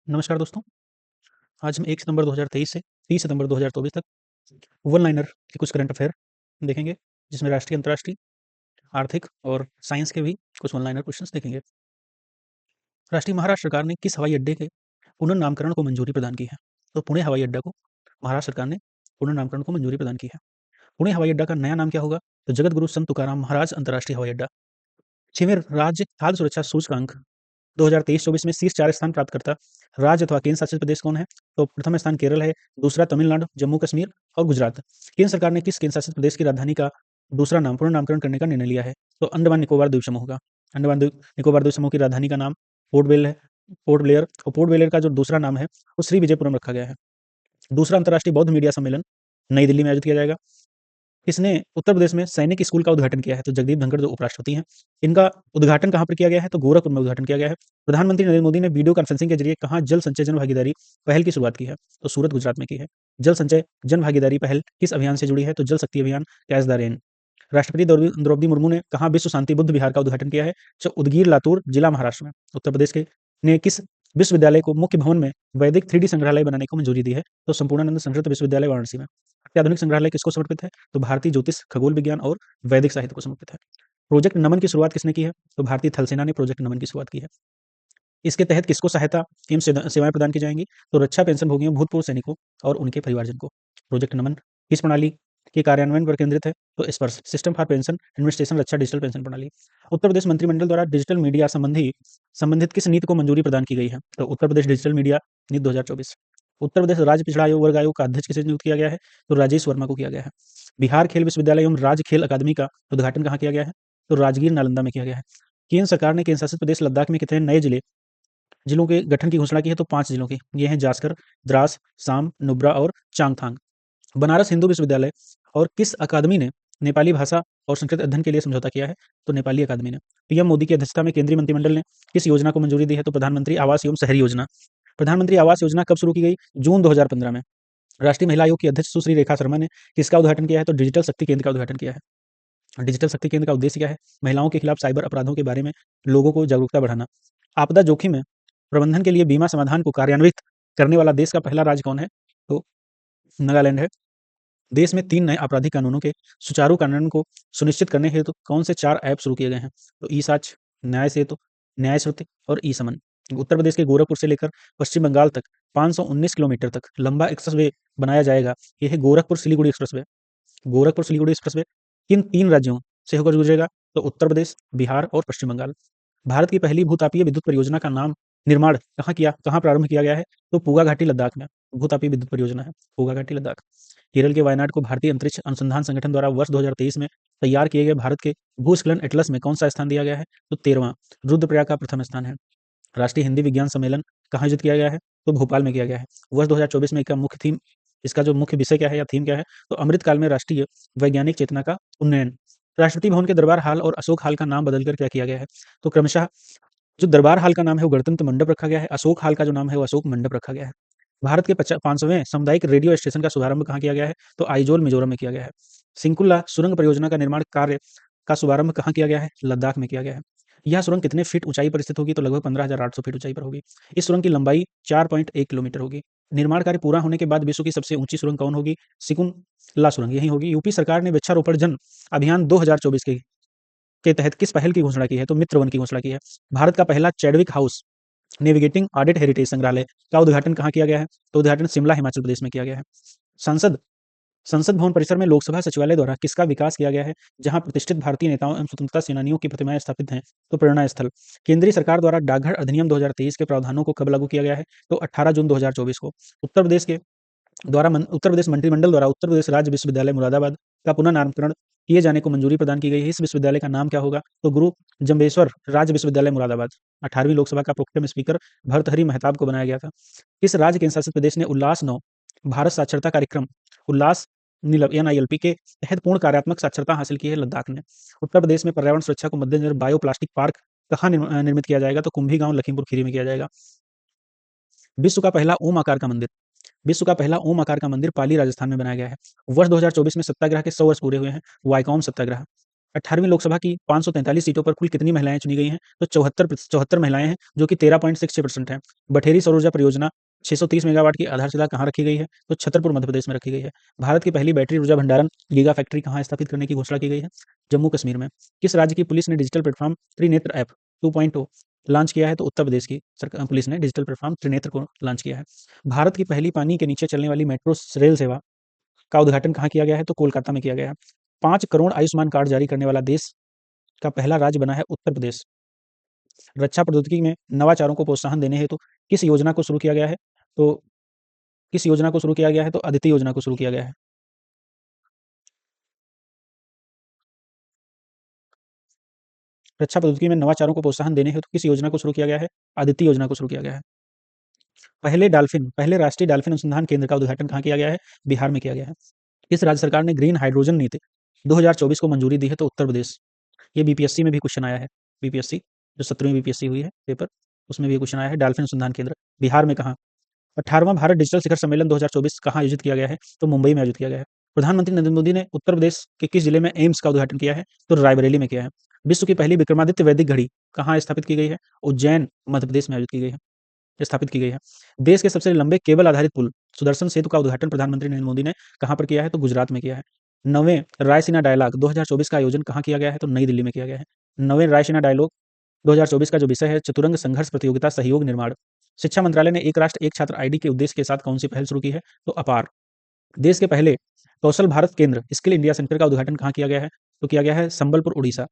नमस्कार दोस्तों, आज हम 1 सितंबर 2023 से 30 सितंबर 2024 तक वन लाइनर के कुछ करंट अफेयर देखेंगे, जिसमें राष्ट्रीय, अंतर्राष्ट्रीय, आर्थिक और साइंस के भी कुछ वन लाइनर क्वेश्चंस देखेंगे। राष्ट्रीय महाराष्ट्र सरकार ने किस हवाई अड्डे के पुनर्नामकरण को मंजूरी प्रदान की है? तो पुणे हवाई अड्डा को महाराष्ट्र सरकार ने पुनर्नामकरण को मंजूरी प्रदान की है। पुणे हवाई अड्डा का नया नाम क्या होगा? तो जगत गुरु संत तुकाराम महाराज अंतर्राष्ट्रीय हवाई अड्डा। 6वें राज्य खाद्य सुरक्षा सूचकांक 2023-24 में शीर्ष 4 स्थान प्राप्त करता राज्य अथवा केंद्र शासित प्रदेश कौन है? तो प्रथम स्थान केरल है, दूसरा तमिलनाडु, जम्मू कश्मीर और गुजरात। केंद्र सरकार ने किस केंद्र शासित प्रदेश की राजधानी का दूसरा नाम पुनर्नामकरण करने का निर्णय लिया है? तो अंडमान निकोबार द्वीप समूह का। निकोबार द्वीप समूह की राजधानी का नाम पोर्ट ब्लेयर है, पोर्ट ब्लेयर, और पोर्ट ब्लेयर का जो दूसरा नाम है वो श्री विजयपुरम रखा गया है। दूसरा अंतर्राष्ट्रीय बौद्ध मीडिया सम्मेलन नई दिल्ली में आयोजित किया जाएगा। किसने उत्तर प्रदेश में सैनिक स्कूल का उद्घाटन किया है? तो जगदीप धनखड़ जो उपराष्ट्रपति हैं। इनका उद्घाटन कहाँ पर किया गया है? तो गोरखपुर में उद्घाटन किया गया है। प्रधानमंत्री नरेंद्र मोदी ने वीडियो कॉन्फ्रेंसिंग के जरिए कहाँ जल संचय जन भागीदारी पहल की शुरुआत की है? तो सूरत, गुजरात में की है। जल संचय जन भागीदारी पहल किस अभियान से जुड़ी है? तो जल शक्ति अभियान, कैच द रेन। राष्ट्रपति द्रौपदी मुर्मू ने कहाँ विश्व शांति बुद्ध विहार का उद्घाटन किया है? तो उदगीर, लातूर जिला, महाराष्ट्र में। उत्तर प्रदेश के ने किस विश्वविद्यालय को मुख्य भवन में वैदिक 3D संग्रहालय बनाने को मंजूरी दी है? तो संपूर्णानंद संस्कृत विश्वविद्यालय, वाराणसी में। अत्याधुनिक संग्रहालय किसको समर्पित है? तो भारतीय ज्योतिष, खगोल विज्ञान और वैदिक साहित्य को समर्पित है। प्रोजेक्ट नमन की शुरुआत किसने की है? तो भारतीय थल सेना ने प्रोजेक्ट नमन की शुरुआत की है। इसके तहत किसको सहायता एवं सेवाएं प्रदान की जाएंगी? तो रक्षा पेंशन भोगियों, भूतपूर्व सैनिकों और उनके परिवारजन को। प्रोजेक्ट नमन किस प्रणाली के कार्यान्वयन पर केंद्रित है? तो स्पर्श, system for pension administration, Raksha digital pension प्रणाली। उत्तर प्रदेश मंत्रिमंडल द्वारा डिजिटल मीडिया संबंधित किस नीति को मंजूरी प्रदान की गई है? तो उत्तर प्रदेश डिजिटल मीडिया नीति 2024। उत्तर प्रदेश राज्य पिछड़ा आयोग वर्ग आयोग का अध्यक्ष किसे नियुक्त किया गया है? तो राजेश वर्मा को किया गया है। बिहार खेल विश्वविद्यालय एवं राज्य खेल अकादमी का उद्घाटन कहाँ किया गया है? तो राजगीर, नालंदा में किया गया है। केंद्र सरकार ने केंद्र शासित प्रदेश लद्दाख में कितने नए जिलों के गठन की घोषणा की है? तो 5 जिलों की। ये हैं जास्कर, द्रास, साम, नुब्रा और चांगथांग। बनारस हिंदू विश्वविद्यालय और किस अकादमी ने नेपाली भाषा और संस्कृत अध्ययन के लिए समझौता किया है? तो नेपाली अकादमी ने। पीएम मोदी की अध्यक्षता में केंद्रीय मंत्रिमंडल ने किस योजना को मंजूरी दी है? तो प्रधानमंत्री आवास एवं शहरी योजना। प्रधानमंत्री आवास योजना कब शुरू की गई? जून 2015 में। राष्ट्रीय महिला आयोग की अध्यक्ष सुश्री रेखा शर्मा ने किसका उद्घाटन किया है? तो डिजिटल शक्ति केंद्र का उद्घाटन किया है। डिजिटल शक्ति केंद्र का उद्देश्य क्या है? महिलाओं के खिलाफ साइबर अपराधों के बारे में लोगों को जागरूकता बढ़ाना। आपदा जोखिम में प्रबंधन के लिए बीमा समाधान को कार्यान्वित करने वाला देश का पहला राज्य कौन है? तो नागालैंड है। देश में 3 नए आपराधिक कानूनों के सुचारू कार्यान्वयन को सुनिश्चित करने हेतु कौन से 4 ऐप शुरू किए गए हैं? तो ई-साक्ष्य, न्याय सेतु, न्याय श्रुति और ई-समन। उत्तर प्रदेश के गोरखपुर से लेकर पश्चिम बंगाल तक 519 किलोमीटर तक लंबा एक्सप्रेसवे बनाया जाएगा। ये है गोरखपुर सिलीगुड़ी एक्सप्रेसवे। गोरखपुर सिलीगुड़ी एक्सप्रेसवे किन 3 राज्यों से होकर गुजरेगा? तो उत्तर प्रदेश, बिहार और पश्चिम बंगाल। भारत की पहली भूतापीय विद्युत परियोजना का निर्माण कहाँ प्रारंभ किया गया है? तो पूगा घाटी, लद्दाख में। भूतापीय विद्युत परियोजना है पूगा घाटी, लद्दाख। केरल के वायनाड को भारतीय अंतरिक्ष अनुसंधान संगठन द्वारा वर्ष 2023 में तैयार किए गए भारत के भूस्खलन एटलस में कौन सा स्थान दिया गया है? तो 13वां। रुद्रप्रयाग का प्रथम स्थान है। राष्ट्रीय हिंदी विज्ञान सम्मेलन कहाँ आयोजित किया गया है? तो भोपाल में किया गया है। वर्ष 2024 में इसका जो मुख्य विषय क्या है या थीम क्या है? तो अमृतकाल में राष्ट्रीय वैज्ञानिक चेतना का उन्नयन। राष्ट्रपति भवन के दरबार हाल और अशोक हाल का नाम बदलकर क्या किया गया है? तो क्रमशः जो दरबार हाल का नाम है वो गणतंत्र मंडप रखा गया है, अशोक हाल का जो नाम है वो अशोक मंडप रखा गया है। भारत के 500वें सामुदायिक रेडियो स्टेशन का शुभारंभ कहाँ किया गया है? तो आइजोल, मिजोरम में किया गया है। सिंकुला सुरंग परियोजना का निर्माण कार्य का शुभारंभ कहाँ किया गया है? लद्दाख में किया गया है। यह सुरंग कितने फीट ऊंचाई पर स्थित होगी? तो लगभग 15,800 फीट ऊंचाई पर होगी। इस सुरंग की लंबाई 4.1 किलोमीटर होगी। निर्माण कार्य पूरा होने के बाद विश्व की सबसे ऊंची सुरंग कौन होगी? सिकुनला सुरंग यही होगी। यूपी सरकार ने वृक्षारोपण जन अभियान 2024 के तहत किस पहल की घोषणा की है? तो मित्र वन की घोषणा की है। भारत का पहला Chadwick house navigating audit heritage संग्रहालय का उद्घाटन कहाँ किया गया है? तो उद्घाटन शिमला, हिमाचल प्रदेश में किया गया है। संसद संसद भवन परिसर में लोकसभा सचिवालय द्वारा किसका विकास किया गया है? जहां प्रतिष्ठित भारतीय नेताओं एवं स्वतंत्रता सेनानियों की प्रतिमाएं स्थापित हैं। तो प्रेरणा स्थल। केंद्रीय सरकार द्वारा डाकघर अधिनियम 2023 के प्रावधानों को कब लागू किया गया है? तो 18 जून 2024 को। उत्तर प्रदेश मंत्रिमंडल द्वारा उत्तर प्रदेश राज्य विश्वविद्यालय मुरादाबाद का पुनर्नामकरण किए जाने को मंजूरी प्रदान की गई है। इस विश्वविद्यालय का नाम क्या होगा? तो गुरु जम्बेश्वर राज्य विश्वविद्यालय मुरादाबाद। 18वीं लोकसभा का प्रोटेम स्पीकर भर्तहरि महताब को बनाया गया था। किस राज्य केंद्र शासित प्रदेश ने उल्लास 9 भारत साक्षरता कार्यक्रम उल्लास NILP के तहत पूर्ण कार्यात्मक साक्षरता हासिल की है? लद्दाख ने। उत्तर प्रदेश में पर्यावरण सुरक्षा को मद्देनजर बायोप्लास्टिक पार्क कहाँ निर्मित किया जाएगा? तो कुंभी गांव, लखीमपुर खीरी में किया जाएगा। विश्व का पहला ओम आकार का मंदिर विश्व का पहला ओम आकार का मंदिर पाली, राजस्थान में बनाया गया है। वर्ष 2024 में सत्याग्रह के 100 वर्ष पूरे हुए हैं। वाइकॉम सत्याग्रह। 18वीं लोकसभा की 543 सीटों पर कुल कितनी महिलाएं चुनी गई हैं? तो 74 महिलाएं हैं, जो कि 13.66% है। बठेरी सौर ऊर्जा परियोजना 630 मेगावाट की आधारशिला कहाँ रखी गई है? तो छतरपुर मध्य प्रदेश में रखी गई है। भारत की पहली बैटरी ऊर्जा भंडारण गीगा फैक्ट्री कहाँ स्थापित करने की घोषणा की गई है? जम्मू कश्मीर में। किस राज्य की पुलिस ने digital platform Trinetra app 2.0 launch किया है? तो उत्तर प्रदेश की पुलिस ने डिजिटल प्लेटफॉर्म त्रिनेत्र को लॉन्च किया है। भारत की पहली पानी के नीचे चलने वाली मेट्रो रेल सेवा का उद्घाटन कहाँ किया गया है? तो कोलकाता में किया गया है। 5 करोड़ आयुष्मान कार्ड जारी करने वाला देश का पहला राज्य बना है उत्तर प्रदेश। रक्षा प्रौद्योगिकी में नवाचारों को प्रोत्साहन देने हेतु किस योजना को शुरू किया गया है? तो किस योजना को शुरू किया गया है? तो अदिति योजना को शुरू किया गया है। रक्षा प्रौद्योगिकी में नवाचारों को प्रोत्साहन देने हेतु किस योजना को शुरू किया गया है? अदिति योजना को शुरू किया गया है। पहले राष्ट्रीय डॉल्फिन अनुसंधान केंद्र का उद्घाटन कहाँ किया गया है? बिहार में किया गया है। किस राज्य सरकार ने ग्रीन हाइड्रोजन नीति 2024 को मंजूरी दी है? तो उत्तर प्रदेश। ये बीपीएससी में भी क्वेश्चन आया है। बीपीएससी जो 17वीं बीपीएससी हुई है पेपर, उसमें भी क्वेश्चन आया है। डॉल्फिन अनुसंधान केंद्र बिहार में कहाँ? 18वां भारत डिजिटल शिखर सम्मेलन 2024 कहाँ आयोजित किया गया है? तो मुंबई में आयोजित किया गया है। प्रधानमंत्री नरेंद्र मोदी ने उत्तर प्रदेश के किस जिले में एम्स का उद्घाटन किया है? तो रायबरेली में किया है। विश्व की पहली विक्रमादित्य वैदिक घड़ी कहाँ स्थापित की गई है? उज्जैन मध्य प्रदेश में आयोजित की गई है, स्थापित की गई है। देश के सबसे लंबे केबल आधारित पुल सुदर्शन सेतु का उद्घाटन प्रधानमंत्री नरेंद्र मोदी ने कहाँ पर किया है? तो गुजरात में किया है। नवें रायसीना डायलॉग 2024 का आयोजन कहाँ किया गया है? तो नई दिल्ली में किया गया है। नवें रायसीना डायलॉग 2024 का जो विषय है चतुरंग संघर्ष प्रतियोगिता सहयोग निर्माण। शिक्षा मंत्रालय ने एक राष्ट्र एक छात्र आईडी के उद्देश्य के साथ कौन सी पहल शुरू की है? तो अपार। देश के पहले कौशल भारत केंद्र स्किल इंडिया सेंटर का उद्घाटन कहाँ किया गया है? तो किया गया है संबलपुर उड़ीसा।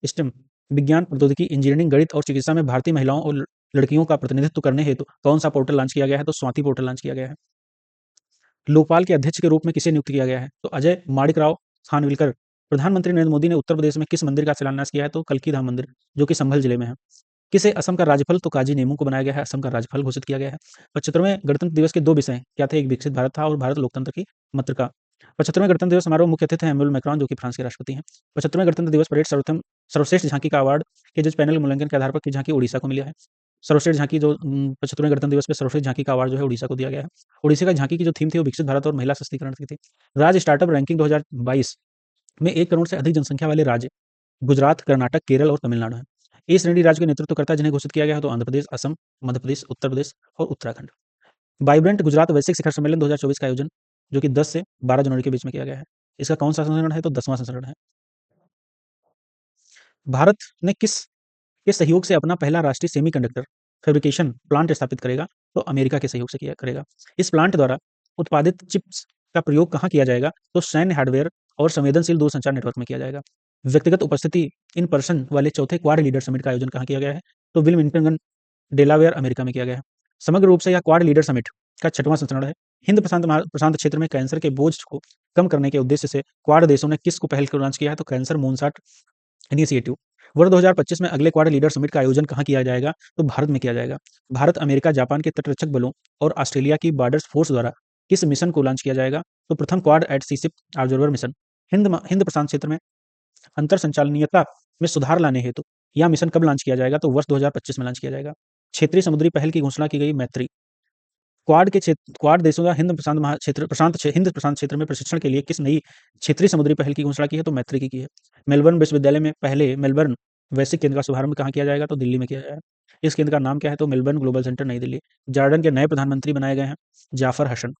स्टेम विज्ञान प्रौद्योगिकी इंजीनियरिंग गणित और चिकित्सा में भारतीय महिलाओं और लड़कियों का प्रतिनिधित्व करने हेतु कौन सा पोर्टल लॉन्च किया गया है? तो स्वाति पोर्टल लॉन्च किया गया है। लोकपाल के अध्यक्ष के रूप में किसे नियुक्त किया गया है? तो अजय माणिकराव खानविलकर। प्रधानमंत्री नरेंद्र मोदी ने उत्तर प्रदेश में किस मंदिर का शिलान्यास किया है? तो कल्की धाम मंदिर, जो कि संभल जिले में है। किसे असम का राज्यपाल तो काजी नेमू को बनाया गया है, असम का राज्यपाल घोषित किया गया है। 75वें गणतंत्र दिवस के दो विषय क्या थे? एक विकसित भारत था और भारत लोकतंत्र की मातृका। 75वें गणतंत्र दिवस समारोह मुख्य अतिथि थे एम्मेनुअल मैक्रॉन, जो कि फ्रांस के राष्ट्रपति हैं। 75वें गणतंत्र दिवस परेड सर्वश्रेष्ठ झांकी का अवार्ड के जज पैनल मूल्यांकन के आधार पर किस झांकी उड़ीसा को मिला है? सर्वश्रेष्ठ झांकी जो 75वें गणतंत्र दिवस पे सर्वश्रेष्ठ झांकी का अवार्ड जो है उड़ीसा को दिया गया है। उड़ीसा का झांकी की जो थीम थी वो विकसित भारत और महिला सशक्तिकरण की थी। राज्य स्टार्टअप रैंकिंग 2022 में 1 करोड़ से अधिक जनसंख्या वाले राज्य गुजरात, कर्नाटक, केरल और तमिलनाडु हैं। ए श्रेणी राज्य के नेतृत्वकर्ता जिन्हें घोषित किया गया है तो आंध्र प्रदेश, असम, मध्य प्रदेश, उत्तर प्रदेश और उत्तराखंड। वाइब्रेंट गुजरात वैश्विक शिखर सम्मेलन 2024 का आयोजन जो कि 10 से 12 जनवरी के बीच में किया गया है। इसका कौन सा संस्करण है? तो 10वां संस्करण है। भारत ने किस के सहयोग से अपना पहला राष्ट्रीय सेमीकंडक्टर फैब्रिकेशन प्लांट स्थापित करेगा? तो अमेरिका के सहयोग से किया करेगा। इस प्लांट द्वारा उत्पादित चिप्स का प्रयोग कहाँ किया जाएगा? तो सैन्य हार्डवेयर और संवेदनशील दूरसंचार नेटवर्क में किया जाएगा। व्यक्तिगत उपस्थिति इन पर्सन वाले चौथे क्वाड लीडर समिट का आयोजन कहाँ किया गया है? तो विल्मिंगटन, डेलावेयर, अमेरिका में किया गया है। समग्र रूप से यह क्वाड लीडर समिट का 6वां संस्करण है। हिंद प्रशांत क्षेत्र में कैंसर के बोझ को कम करने के उद्देश्य से क्वाड देशों ने किसको पहल को लॉन्च किया है? तो कैंसर मूनसाट इनिशिएटिव। वर्ष 2025 में अगले क्वाड लीडर समिट का आयोजन कहाँ किया जाएगा? तो भारत में किया जाएगा। भारत, अमेरिका, जापान के तटरक्षक बलों और ऑस्ट्रेलिया की बॉर्डर फोर्स द्वारा किस मिशन को लॉन्च किया जाएगा? तो प्रथम क्वाड एट सी शिप ऑब्जर्वर मिशन। हिंद प्रशांत क्षेत्र में अंतर संचालनीयता में सुधार लाने हेतु यह मिशन कब लॉन्च किया जाएगा? तो वर्ष 2025 में लॉन्च किया जाएगा। क्षेत्रीय समुद्री पहल की घोषणा की गई मैत्री। क्वाड देशों का हिंद प्रशांत क्षेत्र में प्रशिक्षण के लिए किस नई क्षेत्रीय समुद्री पहल की घोषणा की है? तो मैत्री की है। मेलबर्न विश्वविद्यालय में पहले मेलबर्न वैश्विक केंद्र का शुभारंभ कहाँ किया जाएगा? तो दिल्ली में किया जाएगा। इस केंद्र का नाम क्या है? तो मेलबर्न ग्लोबल सेंटर, नई दिल्ली। जॉर्डन के नए प्रधानमंत्री बनाए गए हैं जाफर हसन।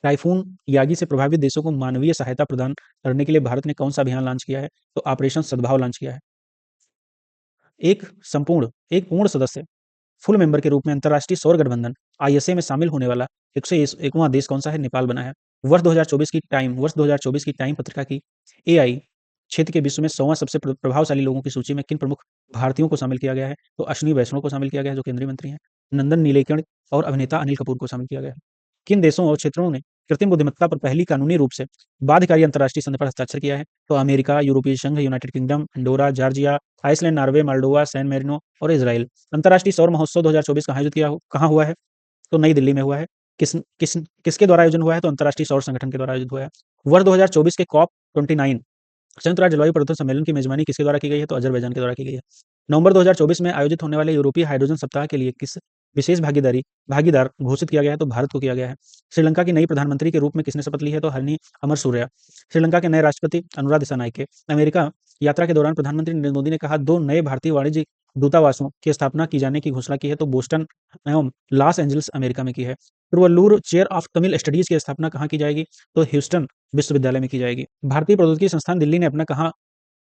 टाइफून यागी से प्रभावित देशों को मानवीय सहायता प्रदान करने के लिए भारत ने कौन सा अभियान लॉन्च किया है? तो ऑपरेशन सद्भाव लॉन्च किया है। एक पूर्ण सदस्य फुल मेंबर के रूप में अंतर्राष्ट्रीय सौर गठबंधन आईएसए में शामिल होने वाला 101वां देश कौन सा है? नेपाल बना है। वर्ष 2024 की टाइम पत्रिका की एआई क्षेत्र के विश्व में 100वां सबसे प्रभावशाली लोगों की सूची में किन प्रमुख भारतीयों को शामिल किया गया है? तो अश्विनी वैष्णव को शामिल किया गया है, जो केंद्रीय मंत्री हैं। नंदन नीलेकण और अभिनेता अनिल कपूर को शामिल किया गया है। किन देशों और क्षेत्रों ने कृत्रिम बुद्धिमत्ता पर पहली कानूनी रूप से बाध्यकारी अंतर्राष्ट्रीय संधि पर हस्ताक्षर किया है? तो अमेरिका, यूरोपीय संघ, United Kingdom, Andorra, Georgia, Iceland, Norway, Moldova, San Marino और इजराइल। अंतर्राष्ट्रीय सौर महोत्सव 2024 कहाँ हुआ है? तो नई दिल्ली में हुआ है। किसके द्वारा आयोजन हुआ है? तो अंतर्राष्ट्रीय सौर संगठन के द्वारा आयोजित हुआ है। वर्ष 2024 के कॉप 29 संयुक्त राज्य जलवायु परिवर्तन सम्मेलन की मेजबानी किसके द्वारा की गई है? तो अजरबैजान के द्वारा की गई है। नवंबर 2024 में आयोजित होने वाले यूरोपीय हाइड्रोजन सप्ताह के लिए किस विशेष भागीदार घोषित किया गया है तो भारत को किया गया है। श्रीलंका की नई प्रधानमंत्री के रूप में किसने शपथ ली है तो हरनी अमरसूरिया। श्रीलंका के नए राष्ट्रपति अनुरा दिसानायके। अमेरिका यात्रा के दौरान प्रधानमंत्री नरेंद्र मोदी ने कहा, 2 नए भारतीय वाणिज्य दूतावासों की स्थापना की जाने की घोषणा की है तो बोस्टन एवं लॉस एंजल्स अमेरिका में की है। Thiruvalluvar chair of Tamil studies की स्थापना कहाँ की जाएगी तो ह्यूस्टन विश्वविद्यालय में की जाएगी। भारतीय प्रौद्योगिकी संस्थान दिल्ली ने अपना कहाँ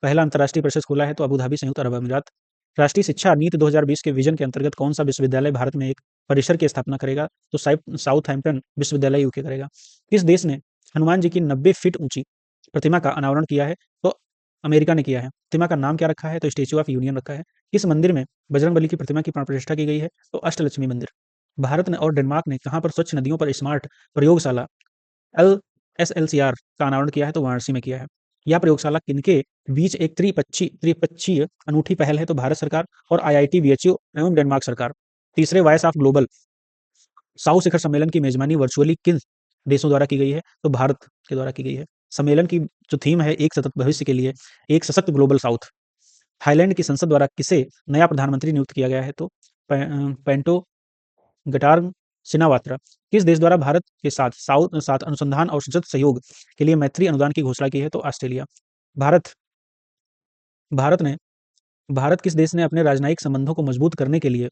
पहला अंतर्राष्ट्रीय परिषद खोला है तो अबू धाबी, संयुक्त अरब अमीरात। राष्ट्रीय शिक्षा नीति 2020 के विजन के अंतर्गत कौन सा विश्वविद्यालय भारत में एक परिसर की स्थापना करेगा तो साउथहैम्पटन विश्वविद्यालय यूके करेगा। किस देश ने हनुमान जी की 90 फीट ऊंची प्रतिमा का अनावरण किया है तो अमेरिका ने किया है। प्रतिमा का नाम क्या रखा है तो स्टेच्यू ऑफ यूनियन रखा है। किस मंदिर में बजरंगबली की प्रतिमा की प्राण प्रतिष्ठा की गई है तो अष्टलक्ष्मी मंदिर। भारत ने और डेनमार्क ने कहां पर स्वच्छ नदियों पर स्मार्ट प्रयोगशाला एल एसएलसीआर का अनावरण किया है तो वाराणसी में किया है। यह प्रयोगशाला किनके बीच एक त्रिपक्षीय अनूठी पहल है तो भारत सरकार और आईआईटी, बीएचयू एवं डेनमार्क सरकार। तीसरे वॉइस ऑफ ग्लोबल साउथ शिखर सम्मेलन की मेजबानी वर्चुअली किन देशों द्वारा की गई है तो भारत के द्वारा की गई है। सम्मेलन की जो थीम है एक सतत भविष्य के लिए एक सशक्त ग्लोबल साउथ। थाईलैंड की संसद द्वारा किसे नया प्रधानमंत्री नियुक्त किया गया है तो पेंटो गटार्म सिनावात्रा। किस देश द्वारा भारत के साथ अनुसंधान और संसद सहयोग के लिए मैत्री अनुदान की घोषणा की है तो ऑस्ट्रेलिया। भारत भारत ने भारत किस देश ने अपने राजनयिक संबंधों को मजबूत करने के लिए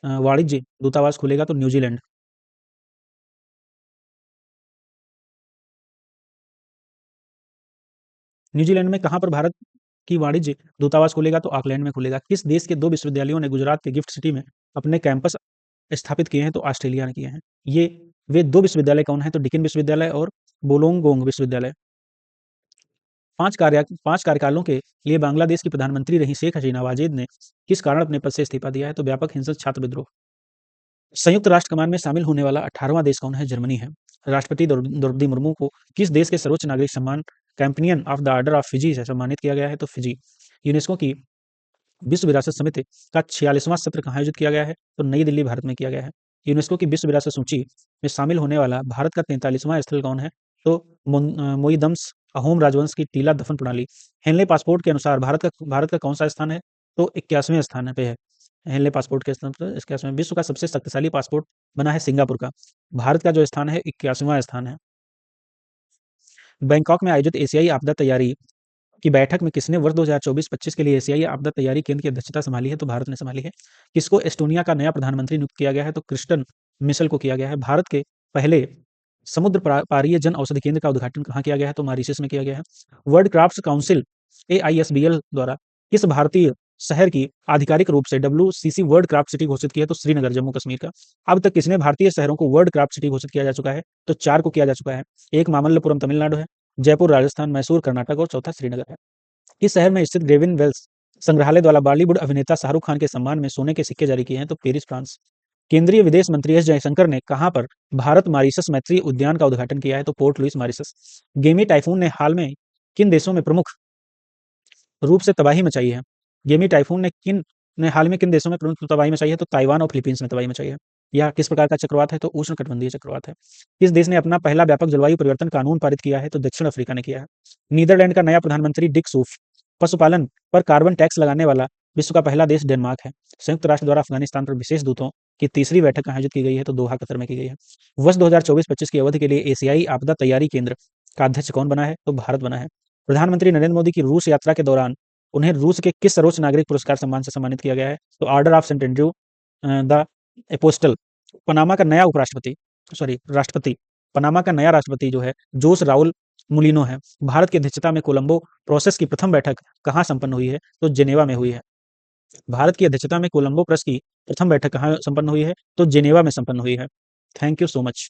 वाणिज्य दूतावास खोलेगा तो न्यूजीलैंड। न्यूजीलैंड में कहां पर भारत की वाणिज्य दूतावास खोलेगा तो ऑकलैंड में खुलेगा। किस देश के 2 विश्वविद्यालयों ने गुजरात के गिफ्ट सिटी में अपने कैंपस स्थापित किए हैं तो ऑस्ट्रेलिया ने किए हैं। ये वे 2 विश्वविद्यालय कौन हैं तो डिकिन विश्वविद्यालय और बोलोंगोंग विश्वविद्यालय। 5 कार्यकालों के लिए बांग्लादेश की प्रधानमंत्री रही शेख हसीना वाजेद ने किस कारण अपने पद से इस्तीफा दिया है तो व्यापक हिंसक छात्र विद्रोह। संयुक्त राष्ट्र कमान में शामिल होने वाला 18वां देश कौन है जर्मनी है। राष्ट्रपति द्रौपदी मुर्मू को किस देश के सर्वोच्च नागरिक सम्मान companion of the order of Fiji से सम्मानित किया गया है तो फिजी। यूनेस्को की विश्व विरासत समिति का 46वां सत्र कहाँ आयोजित किया गया है तो नई दिल्ली, भारत में किया गया है। यूनेस्को की विश्व विरासत सूची में शामिल होने वाला भारत का 43वां स्थल कौन है तो मोईदम्स अहोम राजवंश की टीला दफन प्रणाली। हेनले पासपोर्ट के अनुसार भारत का कौन सा स्थान है तो 81वें स्थान पे है। हेनले पासपोर्ट के स्थान पर 81वें। विश्व का सबसे शक्तिशाली पासपोर्ट बना है सिंगापुर का। भारत का जो स्थान है 81वां स्थान है। बैंकॉक में आयोजित एशियाई आपदा तैयारी की बैठक में किसने वर्ष 2024-25 के लिए एशियाई आपदा तैयारी केंद्र की अध्यक्षता संभाली है तो भारत ने संभाली है। किसको एस्टोनिया का नया प्रधानमंत्री नियुक्त किया गया है तो क्रिस्टन मिशेल को किया गया है। भारत के पहले समुद्र पारीय जन औषधि केंद्र का उद्घाटन कहाँ किया गया है तो मॉरिशस में किया गया है। वर्ल्ड क्राफ्ट काउंसिल AISBL द्वारा किस भारतीय शहर की आधिकारिक रूप से WCC वर्ल्ड क्राफ्ट सिटी घोषित की है तो श्रीनगर, जम्मू कश्मीर का। अब तक कितने भारतीय शहरों को वर्ल्ड क्राफ्ट सिटी घोषित किया जा चुका है तो 4 को किया जा चुका है। एक मामल्लपुरम तमिलनाडु है, जयपुर राजस्थान, मैसूर कर्नाटक और चौथा श्रीनगर है। इस शहर में स्थित ग्रेविन वेल्स संग्रहालय द्वारा बॉलीवुड अभिनेता शाहरुख खान के सम्मान में सोने के सिक्के जारी किए हैं तो पेरिस, फ्रांस। केंद्रीय विदेश मंत्री एस जयशंकर ने कहां पर भारत मॉरिशस मैत्री उद्यान का उद्घाटन किया है तो पोर्ट लुइस, मॉरिशस। गेमी टाइफून ने हाल में किन देशों में प्रमुख रूप से तबाही मचाई है। गेमी टाइफून ने हाल में किन देशों में प्रमुख तबाही मचाई है तो ताइवान और फिलीपींस में तबाही मचाई है। यह किस प्रकार का चक्रवात है तो उष्णकटिबंधीय चक्रवात है। किस देश ने अपना पहला व्यापक जलवायु परिवर्तन कानून पारित किया है तो दक्षिण अफ्रीका ने किया है। नीदरलैंड का नया प्रधानमंत्री डिक सूफ। पशुपालन पर कार्बन टैक्स लगाने वाला विश्व का पहला देश डेनमार्क है। संयुक्त राष्ट्र द्वारा अफगानिस्तान पर विशेष दूतों की तीसरी बैठक आयोजित की गई है तो दोहा, कतर में की गई है। वर्ष 2024-25 की अवधि के लिए एशियाई आपदा तैयारी केंद्र का अध्यक्ष कौन बना है तो भारत बना है। प्रधानमंत्री नरेंद्र मोदी की रूस यात्रा के दौरान उन्हें रूस के किस सर्वोच्च नागरिक पुरस्कार सम्मान से सम्मानित किया गया है तो order of Saint Andrew the apostle. Panama का नया राष्ट्रपति पनामा का नया राष्ट्रपति जो है जोस राउल मुलिनो है। भारत की अध्यक्षता में कोलंबो प्रोसेस की प्रथम बैठक कहाँ संपन्न हुई है तो जेनेवा में हुई है। भारत की अध्यक्षता में कोलंबो प्रेस की प्रथम बैठक कहाँ संपन्न हुई है तो जेनेवा में संपन्न हुई है। Thank you so much.